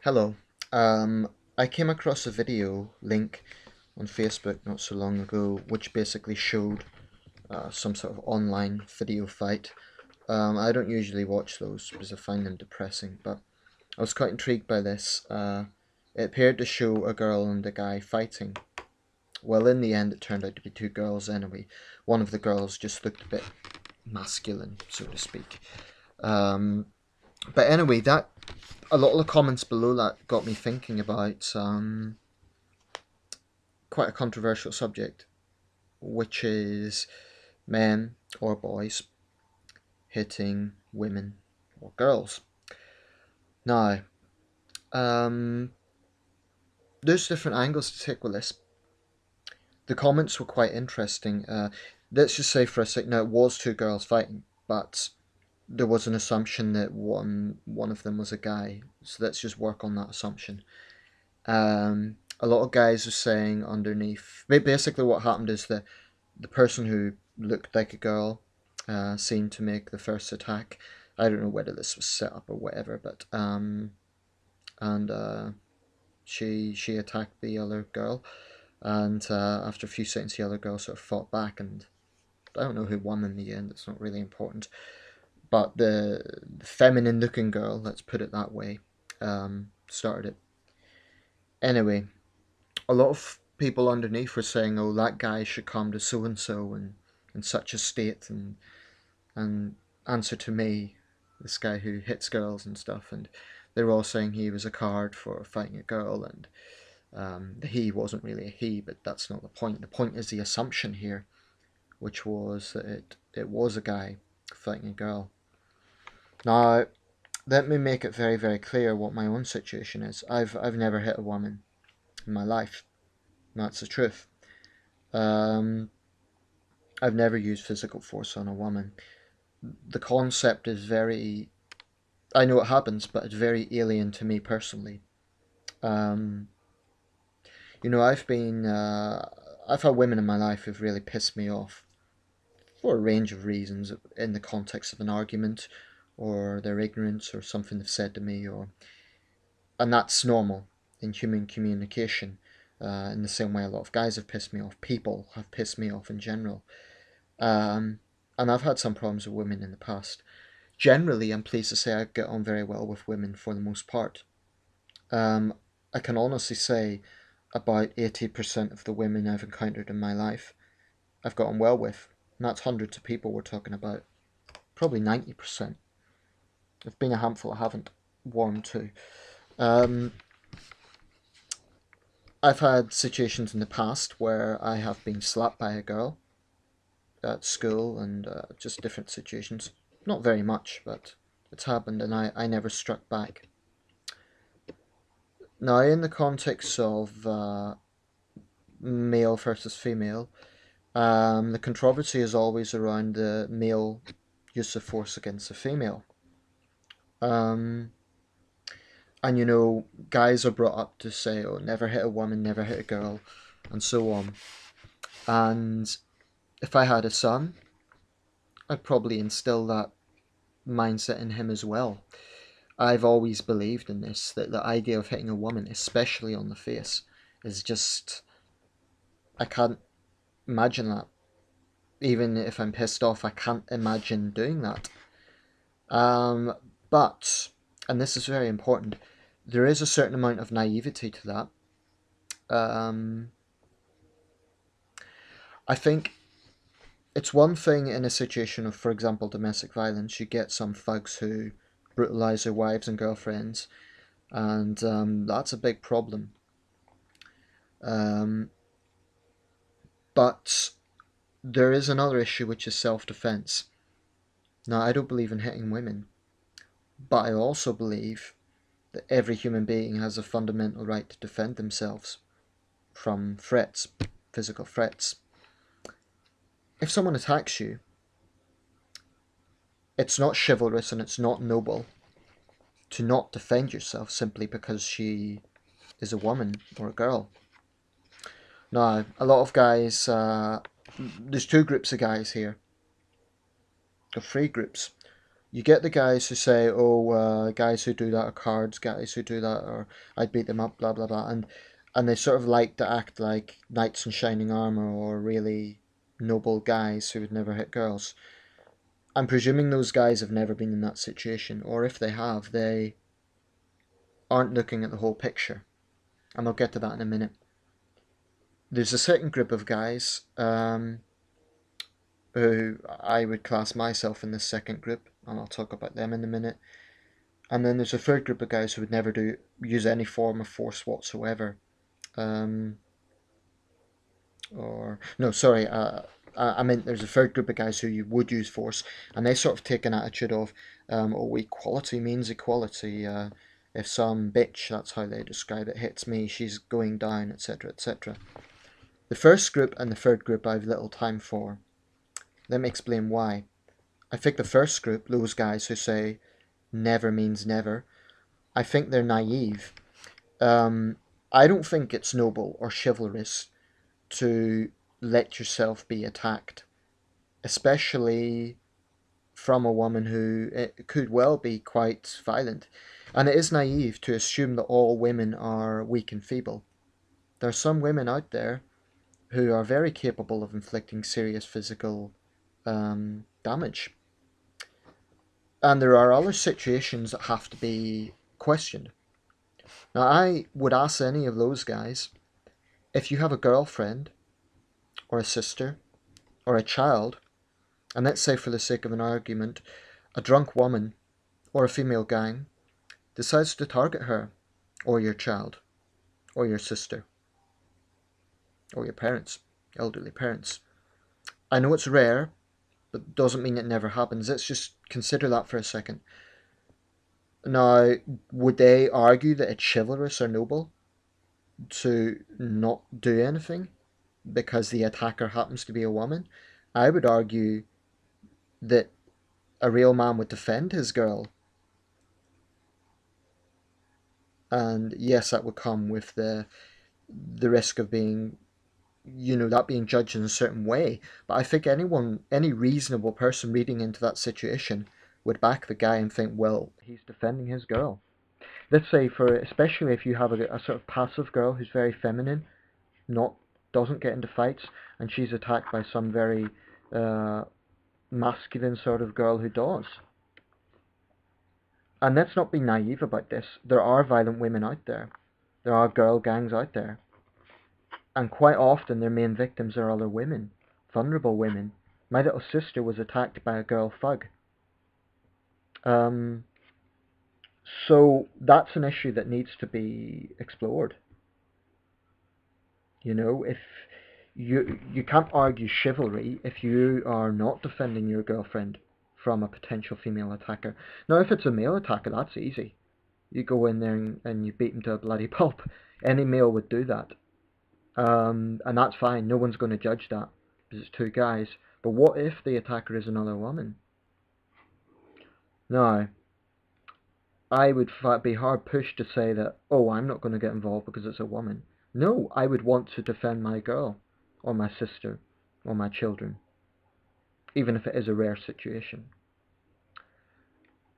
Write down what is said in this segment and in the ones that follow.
Hello. I came across a video link on Facebook not so long ago, which basically showed some sort of online video fight. I don't usually watch those because I find them depressing, but I was quite intrigued by this. It appeared to show a girl and a guy fighting. Well, in the end, it turned out to be two girls anyway. One of the girls just looked a bit masculine, so to speak. Um, but anyway, that a lot of the comments below that got me thinking about quite a controversial subject, which is men or boys hitting women or girls. Now, um, there's different angles to take with this. The comments were quite interesting. Let's just say for a second, now it was two girls fighting, but there was an assumption that one of them was a guy. So let's just work on that assumption. A lot of guys are saying underneath. Basically, what happened is the person who looked like a girl seemed to make the first attack. I don't know whether this was set up or whatever, but and she attacked the other girl, and after a few seconds, the other girl sort of fought back, and I don't know who won in the end. It's not really important, but the feminine-looking girl, let's put it that way, started it. Anyway, a lot of people underneath were saying, "Oh, that guy should come to so and so and in such a state and answer to me, this guy who hits girls and stuff." And they were all saying he was a card for fighting a girl, and the he wasn't really a he, but that's not the point. The point is the assumption here, which was that it was a guy fighting a girl. Now, let me make it very, very clear what my own situation is. I've never hit a woman in my life. That's the truth. Um, I've never used physical force on a woman. The concept is very. I know it happens, but it's very alien to me personally. Um, I've had women in my life who've really pissed me off for a range of reasons in the context of an argument, or their ignorance, or something they've said to me, and that's normal in human communication. In the same way, a lot of guys have pissed me off. People have pissed me off in general. Um, and I've had some problems with women in the past. Generally, I'm pleased to say I get on very well with women for the most part. Um, I can honestly say about 80% of the women I've encountered in my life I've got on well with. And that's hundreds of people we're talking about. Probably 90%. There've been a handful I haven't warmed to. Um, I've had situations in the past where I have been slapped by a girl at school and just different situations. Not very much, but it's happened and I never struck back. Now, in the context of male versus female, the controversy is always around the male use of force against the female. Um, and guys are brought up to say, "Oh, never hit a woman, never hit a girl," and so on. And if I had a son, I'd probably instill that mindset in him as well. I've always believed in this, that the idea of hitting a woman, especially on the face, is just, I can't imagine that. Even if I'm pissed off, I can't imagine doing that. Um, but, and this is very important, there is a certain amount of naivety to that. Um, I think it's one thing in a situation of, for example, domestic violence, you get some thugs who brutalize their wives and girlfriends, and that's a big problem. Um, but there is another issue, which is self defense. Now, I don't believe in hitting women, but I also believe that every human being has a fundamental right to defend themselves from threats, physical threats. If someone attacks you, it's not chivalrous and it's not noble to not defend yourself simply because she is a woman or a girl. Now, a lot of guys, there's two groups of guys here, or three groups. You get the guys who say, "Oh, guys who do that are cards. Guys who do that are I'd beat them up." Blah blah blah, and they sort of like to act like knights in shining armor or really noble guys who would never hit girls. I'm presuming those guys have never been in that situation, or if they have, they aren't looking at the whole picture. And I'll get to that in a minute. There's a second group of guys who I would class myself in this second group, and I'll talk about them in a minute. And then there's a third group of guys who would never use any form of force whatsoever. Um, or no, sorry, I meant there's a third group of guys who you would use force, and they sort of take an attitude of, oh, equality means equality. If some bitch, that's how they describe it, hits me, she's going down, etc., etc. The first group and the third group I have little time for. Let me explain why. I think the first group, those guys who say never means never, I think they're naive. I don't think it's noble or chivalrous to let yourself be attacked, especially from a woman who it could well be quite violent. And it is naive to assume that all women are weak and feeble. There are some women out there who are very capable of inflicting serious physical damage. And there are other situations that have to be questioned. Now, I would ask any of those guys, if you have a girlfriend or a sister or a child, and let's say for the sake of an argument, a drunk woman or a female gang decides to target her or your child or your sister or your parents, elderly parents. I know it's rare, but doesn't mean it never happens. Let's just consider that for a second. Now, would they argue that it's chivalrous or noble to not do anything because the attacker happens to be a woman? I would argue that a real man would defend his girl. And yes, that would come with the risk of being, that being judged in a certain way. But I think any reasonable person reading into that situation would back the guy and think, well, he's defending his girl. Let's say especially if you have a sort of passive girl who's very feminine, not doesn't get into fights, and she's attacked by some very masculine sort of girl who does. And let's not be naive about this. There are violent women out there. There are girl gangs out there. And quite often their main victims are other women, vulnerable women. My little sister was attacked by a girl thug. So that's an issue that needs to be explored. If you can't argue chivalry if you are not defending your girlfriend from a potential female attacker. Now, if it's a male attacker, that's easy. You go in there and you beat him to a bloody pulp. Any male would do that. And that's fine. No one's going to judge that because it's two guys. But what if the attacker is another woman? Now, I would be hard pushed to say that, oh, I'm not going to get involved because it's a woman. No, I would want to defend my girl or my sister or my children, even if it is a rare situation.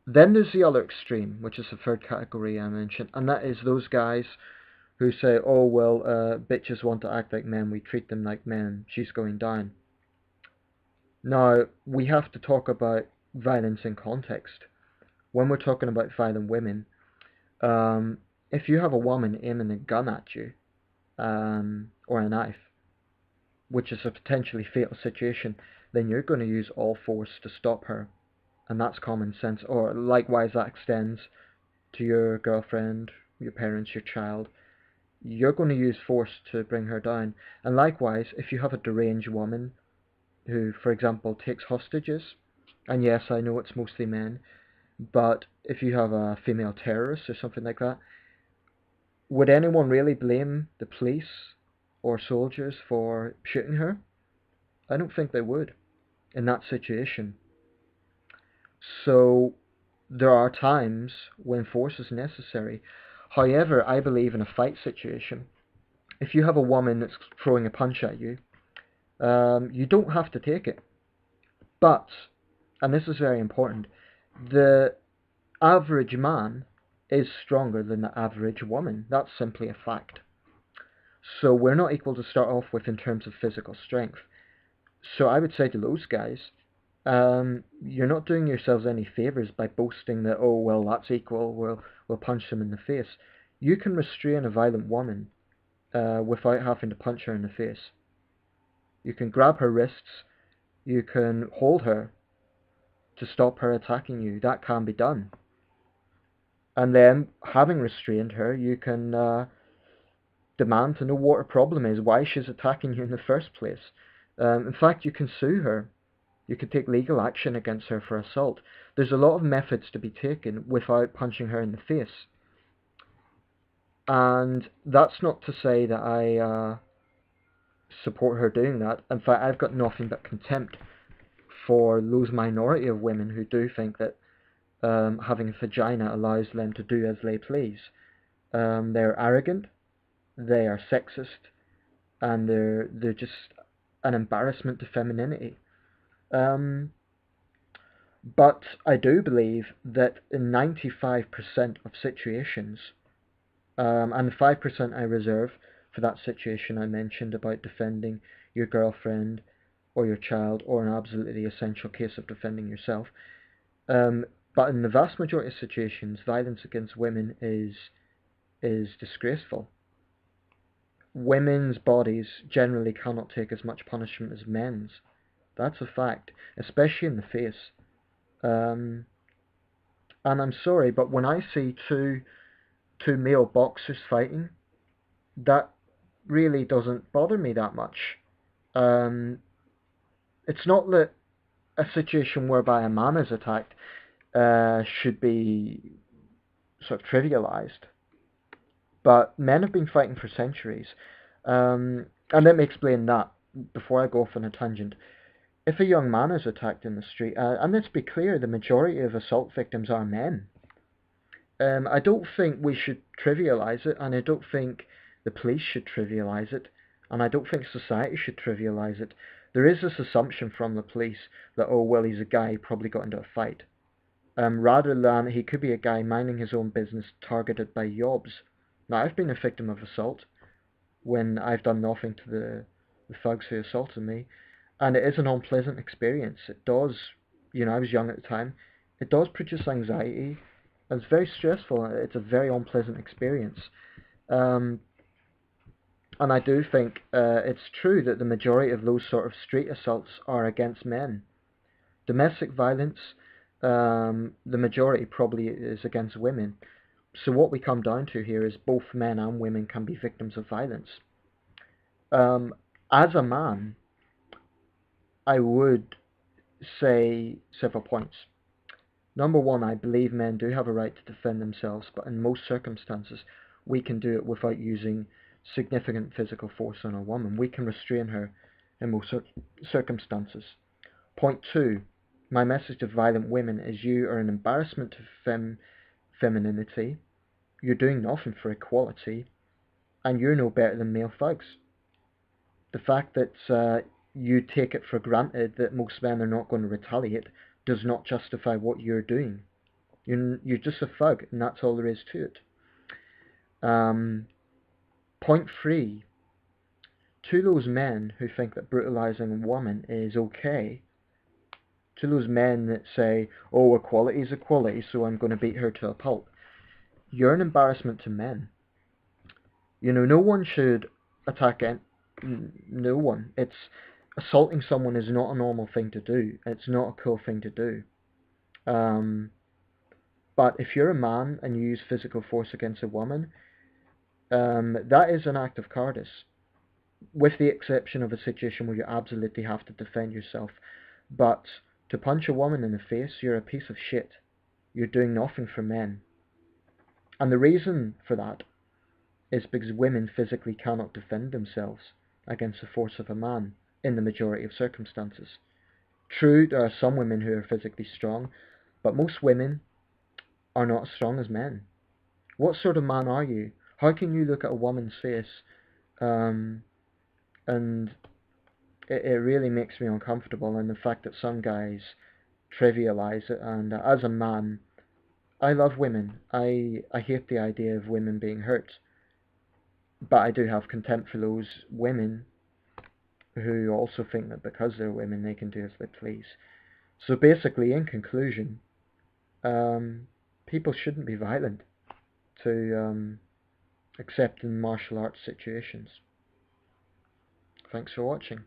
Then there's the other extreme, which is the third category I mentioned, and that is those guys who say, oh, well, bitches want to act like men, we treat them like men, she's going down. Now, we have to talk about violence in context. When we're talking about violent women, if you have a woman aiming a gun at you, or a knife, which is a potentially fatal situation, then you're going to use all force to stop her. And that's common sense. Or likewise, that extends to your girlfriend, your parents, your child. You're going to use force to bring her down. And likewise, if you have a deranged woman who, for example, takes hostages, and yes, I know it's mostly men, but if you have a female terrorist or something like that, would anyone really blame the police or soldiers for shooting her? I don't think they would in that situation. So there are times when force is necessary. However, I believe in a fight situation, if you have a woman that's throwing a punch at you, you don't have to take it. But, and this is very important, The average man is stronger than the average woman. That's simply a fact. So we're not equal to start off with in terms of physical strength. So I would say to those guys, you're not doing yourselves any favors by boasting that, oh well, that's equal, we'll punch them in the face. You can restrain a violent woman without having to punch her in the face. You can grab her wrists, you can hold her to stop her attacking you. That can be done. And then, having restrained her, you can demand to know what her problem is, why she's attacking you in the first place. In fact, you can sue her. You could take legal action against her for assault. There's a lot of methods to be taken without punching her in the face. And that's not to say that I support her doing that. In fact, I've got nothing but contempt for those minority of women who do think that having a vagina allows them to do as they please. They're arrogant, they are sexist, and they're just an embarrassment to femininity. Um, but I do believe that in 95% of situations, and the 5% I reserve for that situation I mentioned about defending your girlfriend or your child, or an absolutely essential case of defending yourself. Um, but in the vast majority of situations, violence against women is disgraceful. Women's bodies generally cannot take as much punishment as men's. That's a fact, especially in the face. Um, and I'm sorry, but when I see two male boxers fighting, that really doesn't bother me that much. Um, it's not that a situation whereby a man is attacked should be sort of trivialized, but men have been fighting for centuries. And let me explain that before I go off on a tangent. If a young man is attacked in the street, and let's be clear, the majority of assault victims are men. I don't think we should trivialize it, and I don't think the police should trivialize it, and I don't think society should trivialize it. There is this assumption from the police that, oh, well, he's a guy, he probably got into a fight. Rather than he could be a guy minding his own business targeted by yobs. Now, I've been a victim of assault when I've done nothing to the thugs who assaulted me, and it is an unpleasant experience. It does, I was young at the time, it does produce anxiety. It's very stressful. It's a very unpleasant experience. Um, and I do think it's true that the majority of those sort of street assaults are against men. Domestic violence, the majority probably is against women. So what we come down to here is both men and women can be victims of violence. Um, as a man, I would say several points. Number one, I believe men do have a right to defend themselves, but in most circumstances, we can do it without using significant physical force on a woman. We can restrain her in most circumstances. Point two, my message to violent women is you are an embarrassment to femininity, you're doing nothing for equality, and you're no better than male thugs. The fact that you take it for granted that most men are not going to retaliate does not justify what you're doing. You're just a thug, and that's all there is to it. Um, Point three, to those men who think that brutalizing a woman is okay, to those men that say, oh, equality is equality, so I'm going to beat her to a pulp, you're an embarrassment to men. No one should attack no one. Assaulting someone is not a normal thing to do. It's not a cool thing to do. Um, but if you're a man and you use physical force against a woman, that is an act of cowardice, with the exception of a situation where you absolutely have to defend yourself. But to punch a woman in the face, you're a piece of shit. You're doing nothing for men. And the reason for that is because women physically cannot defend themselves against the force of a man in the majority of circumstances. True, there are some women who are physically strong, but most women are not as strong as men. What sort of man are you? How can you look at a woman's face um, and it really makes me uncomfortable, and the fact that some guys trivialize it. And as a man, I love women. I hate the idea of women being hurt, but I do have contempt for those women who also think that because they're women they can do as they please. So basically, in conclusion, people shouldn't be violent to except in martial arts situations. Thanks for watching.